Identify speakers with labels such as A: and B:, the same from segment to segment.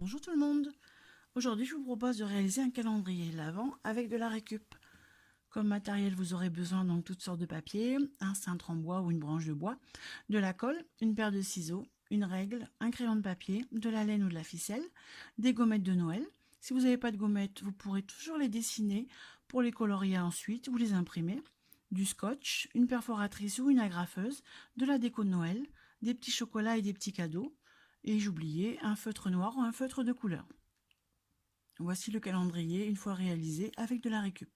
A: Bonjour tout le monde. Aujourd'hui, je vous propose de réaliser un calendrier de l'Avent avec de la récup. Comme matériel, vous aurez besoin donc toutes sortes de papiers, un cintre en bois ou une branche de bois, de la colle, une paire de ciseaux, une règle, un crayon de papier, de la laine ou de la ficelle, des gommettes de Noël. Si vous n'avez pas de gommettes, vous pourrez toujours les dessiner pour les colorier ensuite ou les imprimer, du scotch, une perforatrice ou une agrafeuse, de la déco de Noël, des petits chocolats et des petits cadeaux, et j'oubliais un feutre noir ou un feutre de couleur. Voici le calendrier une fois réalisé avec de la récup.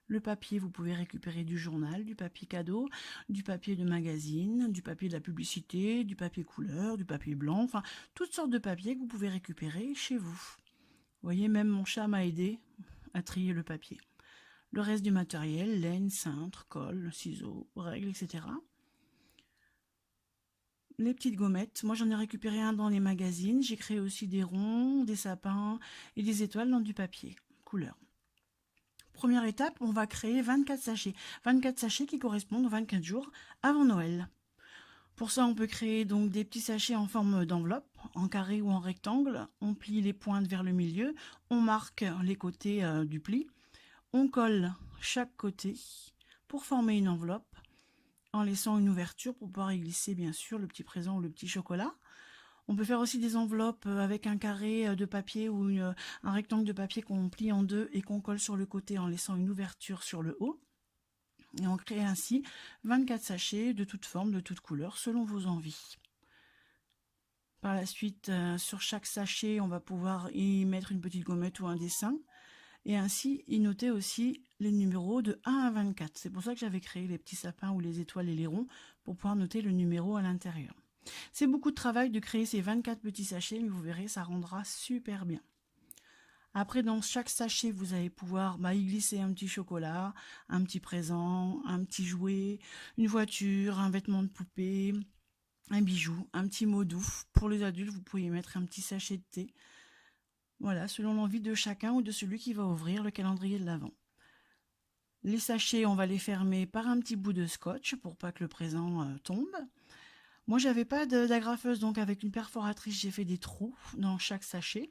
A: Le papier, vous pouvez récupérer du journal, du papier cadeau, du papier de magazine, du papier de la publicité, du papier couleur, du papier blanc, enfin toutes sortes de papiers que vous pouvez récupérer chez vous. Vous voyez, même mon chat m'a aidé à trier le papier. Le reste du matériel, laine, cintre, colle, ciseaux, règles, etc. Les petites gommettes, moi j'en ai récupéré un dans les magazines, j'ai créé aussi des ronds, des sapins et des étoiles dans du papier couleur. Première étape, on va créer 24 sachets. 24 sachets qui correspondent aux 24 jours avant Noël. Pour ça, on peut créer donc des petits sachets en forme d'enveloppe, en carré ou en rectangle. On plie les pointes vers le milieu, on marque les côtés du pli, on colle chaque côté pour former une enveloppe, en laissant une ouverture pour pouvoir y glisser bien sûr le petit présent ou le petit chocolat. On peut faire aussi des enveloppes avec un carré de papier ou un rectangle de papier qu'on plie en deux et qu'on colle sur le côté en laissant une ouverture sur le haut. Et on crée ainsi 24 sachets de toutes formes, de toutes couleurs, selon vos envies. Par la suite, sur chaque sachet, on va pouvoir y mettre une petite gommette ou un dessin. Et ainsi y noter aussi les numéros de 1 à 24. C'est pour ça que j'avais créé les petits sapins ou les étoiles et les ronds, pour pouvoir noter le numéro à l'intérieur. C'est beaucoup de travail de créer ces 24 petits sachets, mais vous verrez, ça rendra super bien. Après, dans chaque sachet, vous allez pouvoir y glisser un petit chocolat, un petit présent, un petit jouet, une voiture, un vêtement de poupée, un bijou, un petit mot doux. Pour les adultes, vous pouvez y mettre un petit sachet de thé. Voilà, selon l'envie de chacun ou de celui qui va ouvrir le calendrier de l'Avent. Les sachets, on va les fermer par un petit bout de scotch pour pas que le présent tombe. Moi, j'avais pas d'agrafeuse, donc avec une perforatrice, j'ai fait des trous dans chaque sachet.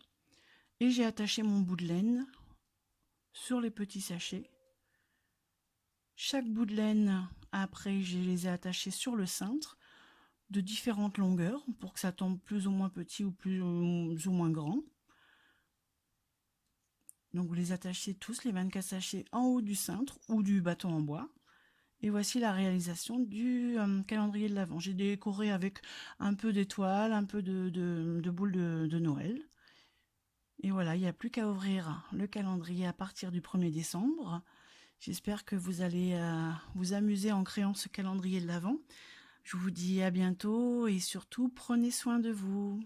A: Et j'ai attaché mon bout de laine sur les petits sachets. Chaque bout de laine, après, je les ai attachés sur le cintre de différentes longueurs pour que ça tombe plus ou moins petit ou plus ou moins grand. Donc vous les attachez tous, les 24 sachets, en haut du cintre ou du bâton en bois. Et voici la réalisation du calendrier de l'Avent. J'ai décoré avec un peu d'étoiles, un peu de boules de Noël. Et voilà, il n'y a plus qu'à ouvrir le calendrier à partir du 1er décembre. J'espère que vous allez vous amuser en créant ce calendrier de l'Avent. Je vous dis à bientôt et surtout prenez soin de vous.